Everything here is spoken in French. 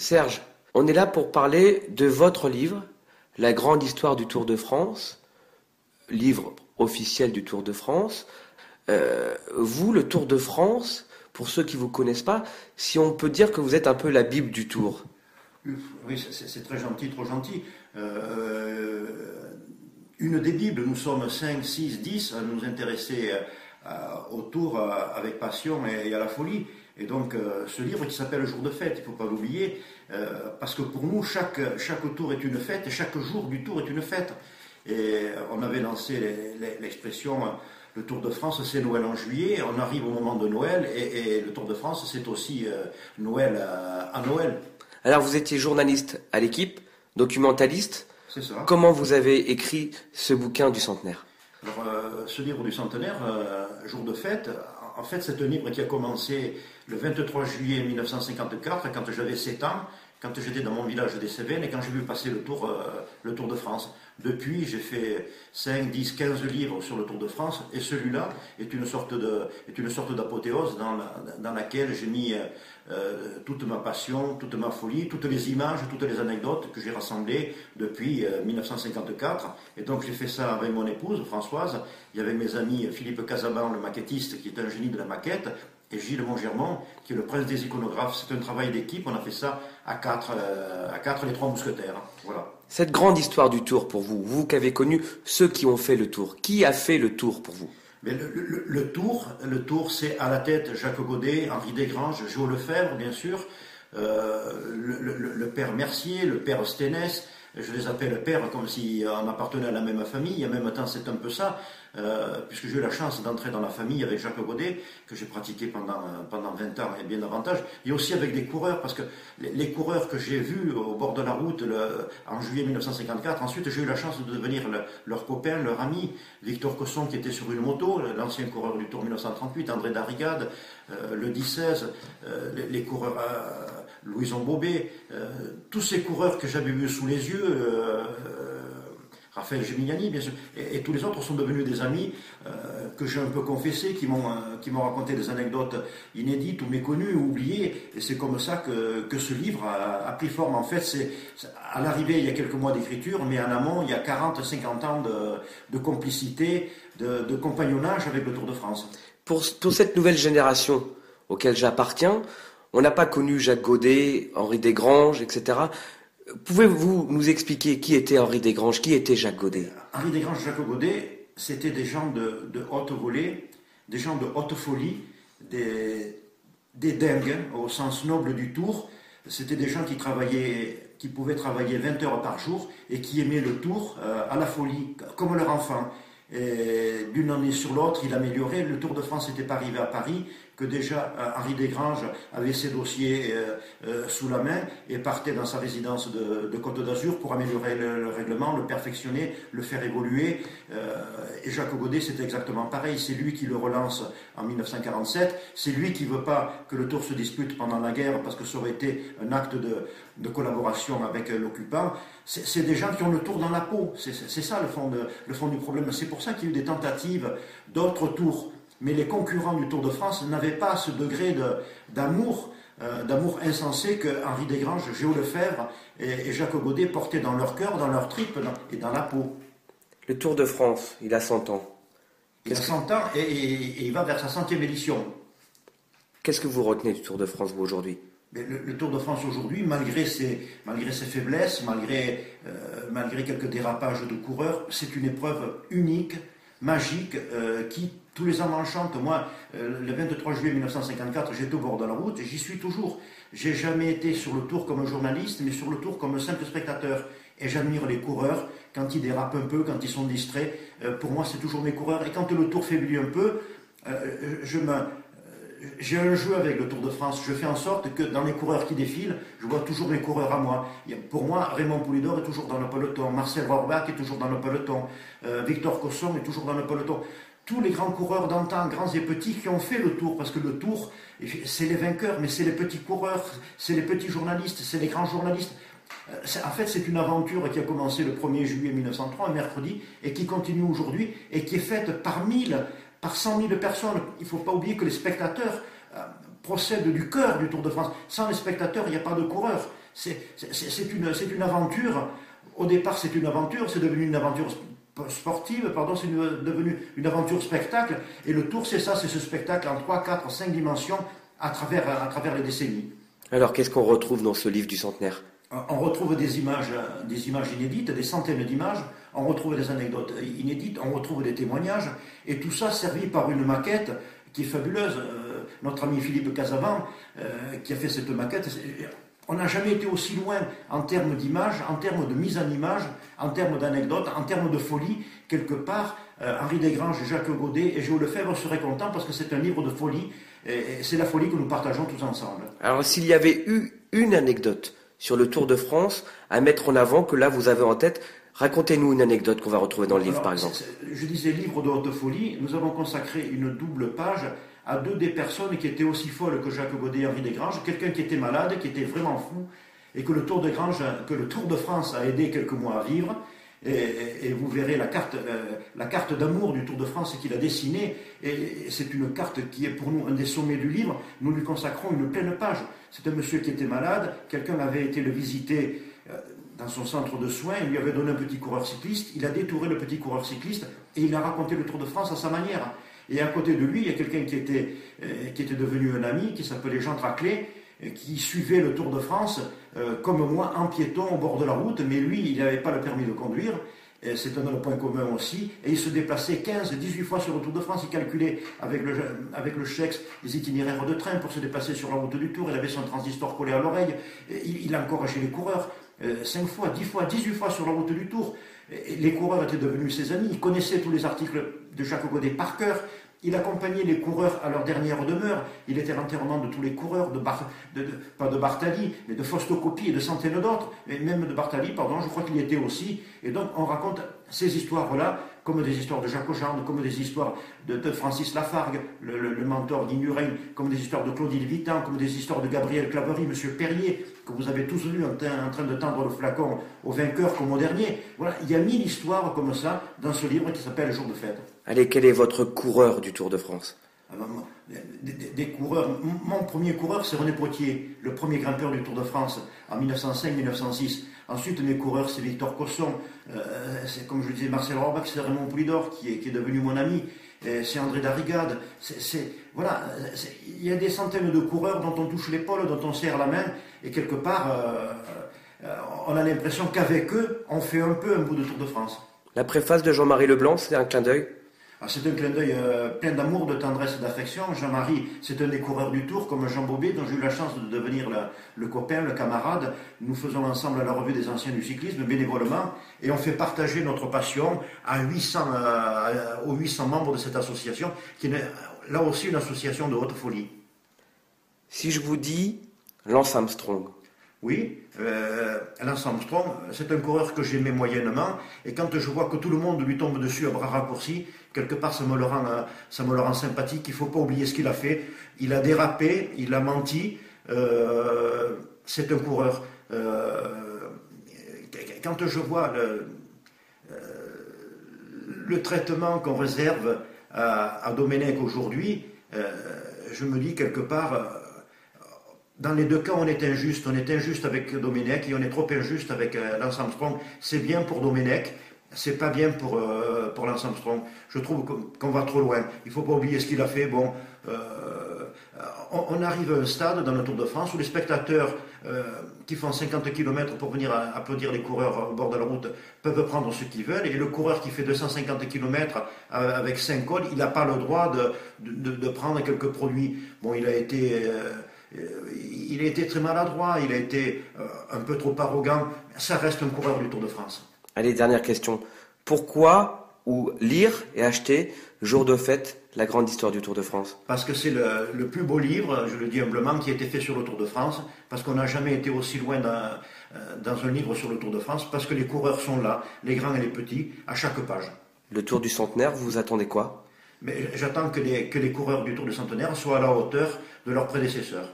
Serge, on est là pour parler de votre livre, La grande histoire du Tour de France, livre officiel du Tour de France. Vous, le Tour de France, pour ceux qui ne vous connaissent pas, si on peut dire que vous êtes un peu la Bible du Tour. Oui, c'est très gentil, trop gentil. Une des Bibles, nous sommes 5, 6, 10 à nous intéresser au Tour avec passion et à la folie. Et donc, ce livre qui s'appelle Jour de fête, il ne faut pas l'oublier, parce que pour nous, chaque tour est une fête, et chaque jour du Tour est une fête. Et on avait lancé l'expression le Tour de France, c'est Noël en juillet. On arrive au moment de Noël, et le Tour de France, c'est aussi Noël à Noël. Alors, vous étiez journaliste à l'Équipe, documentaliste. C'est ça. Comment vous avez écrit ce bouquin du centenaire? Alors, ce livre du centenaire, Jour de fête, en fait, c'est un livre qui a commencé le 23 juillet 1954, quand j'avais 7 ans, quand j'étais dans mon village des Cévennes et quand j'ai vu passer le Tour de France. Depuis, j'ai fait 5, 10, 15 livres sur le Tour de France, et celui-là est une sorte d'apothéose dans laquelle j'ai mis toute ma passion, toute ma folie, toutes les images, toutes les anecdotes que j'ai rassemblées depuis 1954. Et donc j'ai fait ça avec mon épouse, Françoise, et avec mes amis Philippe Casaban, le maquettiste, qui est un génie de la maquette, et Gilles Montgermont, qui est le prince des iconographes. C'est un travail d'équipe, on a fait ça à quatre, les trois mousquetaires. Voilà. Cette grande histoire du Tour pour vous, vous qui avez connu ceux qui ont fait le Tour, qui a fait le Tour pour vous? Mais le Tour, c'est à la tête Jacques Godet, Henri Desgranges, Jo Lefebvre, bien sûr, le père Mercier, le père Stenès. Je les appelle père comme si on appartenait à la même famille. En même temps, c'est un peu ça, puisque j'ai eu la chance d'entrer dans la famille avec Jacques Godet, que j'ai pratiqué pendant 20 ans et bien davantage, et aussi avec des coureurs, parce que les coureurs que j'ai vus au bord de la route en juillet 1954, ensuite j'ai eu la chance de devenir leur copain, leur ami. Victor Cosson, qui était sur une moto, l'ancien coureur du Tour 1938, André Darrigade, le 10-16, les coureurs... Louison Bobet, tous ces coureurs que j'avais vus sous les yeux, Raphaël Gemignani, bien sûr, et tous les autres sont devenus des amis que j'ai un peu confessés, qui m'ont raconté des anecdotes inédites ou méconnues ou oubliées, et c'est comme ça que ce livre a pris forme. En fait, c'est à l'arrivée, il y a quelques mois d'écriture, mais en amont, il y a 40-50 ans de complicité, de compagnonnage avec le Tour de France. Pour cette nouvelle génération auquel j'appartiens, on n'a pas connu Jacques Godet, Henri Desgranges, etc. Pouvez-vous nous expliquer qui était Henri Desgranges, qui était Jacques Godet? Henri Desgranges et Jacques Godet, c'était des gens de haute volée, des gens de haute folie, des dingues, au sens noble du Tour. C'était des gens qui pouvaient travailler 20 heures par jour et qui aimaient le Tour à la folie, comme leur enfant. Et d'une année sur l'autre, il améliorait. Le Tour de France n'était pas arrivé à Paris, que déjà Henri Desgranges avait ses dossiers sous la main et partait dans sa résidence de Côte d'Azur pour améliorer le règlement, le perfectionner, le faire évoluer. Et Jacques Godet, c'est exactement pareil. C'est lui qui le relance en 1947. C'est lui qui ne veut pas que le Tour se dispute pendant la guerre, parce que ça aurait été un acte de collaboration avec l'occupant. C'est des gens qui ont le Tour dans la peau. C'est ça le fond du problème. C'est pour ça qu'il y a eu des tentatives d'autres tours. Mais les concurrents du Tour de France n'avaient pas ce degré d'amour insensé que Henri Desgranges, Géo Lefebvre et Jacques Godet portaient dans leur cœur, dans leur tripes et dans la peau. Le Tour de France, il a 100 ans. Il a 100 ans et il va vers sa 100e édition. Qu'est-ce que vous retenez du Tour de France, vous, aujourd'hui? Le Tour de France aujourd'hui, malgré ses faiblesses, malgré quelques dérapages de coureurs, c'est une épreuve unique, magique, qui tous les ans m'enchante. Moi, le 23 juillet 1954, j'étais au bord de la route et j'y suis toujours. J'ai jamais été sur le Tour comme un journaliste, mais sur le Tour comme un simple spectateur. Et j'admire les coureurs quand ils dérapent un peu, quand ils sont distraits. Pour moi, c'est toujours mes coureurs. Et quand le Tour faiblit un peu, j'ai un jeu avec le Tour de France. Je fais en sorte que dans les coureurs qui défilent, je vois toujours mes coureurs à moi. Pour moi, Raymond Poulidor est toujours dans le peloton, Marcel Rohrbach est toujours dans le peloton, Victor Cosson est toujours dans le peloton. Tous les grands coureurs d'antan, grands et petits, qui ont fait le Tour, parce que le Tour, c'est les vainqueurs, mais c'est les petits coureurs, c'est les petits journalistes, c'est les grands journalistes. En fait, c'est une aventure qui a commencé le 1er juillet 1903, un mercredi, et qui continue aujourd'hui, et qui est faite par 1000, par 100 000 personnes. Il ne faut pas oublier que les spectateurs procèdent du cœur du Tour de France. Sans les spectateurs, il n'y a pas de coureurs. C'est une aventure. Au départ, c'est une aventure, c'est devenu une aventure sportive, pardon, c'est devenu une aventure spectacle. Et le Tour, c'est ça, c'est ce spectacle en 3, 4, 5 dimensions à travers les décennies. Alors, qu'est-ce qu'on retrouve dans ce livre du centenaire? On retrouve des images inédites, des centaines d'images, on retrouve des anecdotes inédites, on retrouve des témoignages, et tout ça servi par une maquette qui est fabuleuse. Notre ami Philippe Casavant, qui a fait cette maquette, on n'a jamais été aussi loin en termes d'images, en termes de mise en image, en termes d'anecdotes, en termes de folie. Quelque part, Henri Desgranges, Jacques Godet et Géo Lefebvre seraient contents parce que c'est un livre de folie, et c'est la folie que nous partageons tous ensemble. Alors, s'il y avait eu une anecdote sur le Tour de France à mettre en avant, que là vous avez en tête, racontez-nous une anecdote qu'on va retrouver dans le livre, par exemple. Je disais livre de haute folie, nous avons consacré une double page à deux des personnes qui étaient aussi folles que Jacques Godet et Henri Desgranges, quelqu'un qui était malade, qui était vraiment fou, et que le Tour de France a aidé quelques mois à vivre. Et vous verrez la carte d'amour du Tour de France qu'il a dessinée, et c'est une carte qui est pour nous un des sommets du livre. Nous lui consacrons une pleine page. C'est un monsieur qui était malade, quelqu'un avait été le visiter dans son centre de soins, il lui avait donné un petit coureur cycliste, il a détouré le petit coureur cycliste et il a raconté le Tour de France à sa manière. Et à côté de lui, il y a quelqu'un qui était devenu un ami, qui s'appelait Jean Traclet, qui suivait le Tour de France comme moi, en piéton au bord de la route, mais lui, il n'avait pas le permis de conduire, c'est un point commun aussi, et il se déplaçait 15-18 fois sur le Tour de France, il calculait avec le Chex les itinéraires de train pour se déplacer sur la route du Tour, il avait son transistor collé à l'oreille, il encourageait les coureurs, 5 fois, 10 fois, 18 fois sur la route du Tour. Les coureurs étaient devenus ses amis, il connaissait tous les articles de Jacques Godet par cœur, il accompagnait les coureurs à leur dernière demeure, il était à l'enterrement de tous les coureurs, pas de Bartali, mais de Fausto Coppi et de centaines d'autres, mais même de Bartali, pardon, je crois qu'il y était aussi, et donc on raconte ces histoires-là, comme des histoires de Jacques Auchan, comme des histoires de Francis Lafargue, le mentor d'Ignurin, comme des histoires de Claudine Vitan, comme des histoires de Gabriel Claverie, Monsieur Perrier, que vous avez tous lu en train de tendre le flacon au vainqueur comme au dernier. Voilà, il y a 1000 histoires comme ça dans ce livre qui s'appelle Jour de fête. Allez, quel est votre coureur du Tour de France? Des coureurs. Mon premier coureur, c'est René Potier, le premier grimpeur du Tour de France en 1905-1906. Ensuite, mes coureurs, c'est Victor Cosson, c'est comme je le disais, Marcel Rohrbach, c'est Raymond Poulidor qui est devenu mon ami, c'est André Darrigade. Voilà, il y a des centaines de coureurs dont on touche l'épaule, dont on serre la main, et quelque part, on a l'impression qu'avec eux, on fait un peu un bout de Tour de France. La préface de Jean-Marie Leblanc, c'est un clin d'œil? C'est un clin d'œil plein d'amour, de tendresse et d'affection. Jean-Marie, c'est un des coureurs du Tour, comme Jean Bobet, dont j'ai eu la chance de devenir le copain, le camarade. Nous faisons ensemble la revue des anciens du cyclisme, bénévolement, et on fait partager notre passion aux 800 membres de cette association, qui est là aussi une association de haute folie. Si je vous dis Lance Armstrong? Oui, Lance Armstrong, c'est un coureur que j'aimais moyennement, et quand je vois que tout le monde lui tombe dessus à bras raccourcis, quelque part ça me le rend sympathique. Il ne faut pas oublier ce qu'il a fait. Il a dérapé, il a menti, c'est un coureur. Quand je vois le traitement qu'on réserve à Domenech aujourd'hui, je me dis quelque part... Dans les deux cas, on est injuste. On est injuste avec Domenech et on est trop injuste avec Lance Armstrong. C'est bien pour Domenech, c'est pas bien pour Lance Armstrong. Je trouve qu'on va trop loin. Il ne faut pas oublier ce qu'il a fait. Bon, on arrive à un stade dans le Tour de France où les spectateurs qui font 50 km pour venir applaudir les coureurs au bord de la route peuvent prendre ce qu'ils veulent, et le coureur qui fait 250 km avec 5 cols, il n'a pas le droit de prendre quelques produits. Bon, il a été très maladroit, il a été un peu trop arrogant. Ça reste un coureur du Tour de France. Allez, dernière question. Pourquoi lire et acheter Jour de fête, la grande histoire du Tour de France? Parce que c'est le plus beau livre, je le dis humblement, qui a été fait sur le Tour de France, parce qu'on n'a jamais été aussi loin dans un livre sur le Tour de France, parce que les coureurs sont là, les grands et les petits, à chaque page. Le Tour du Centenaire, vous attendez quoi? Mais j'attends que les coureurs du Tour du Centenaire soient à la hauteur de leurs prédécesseurs.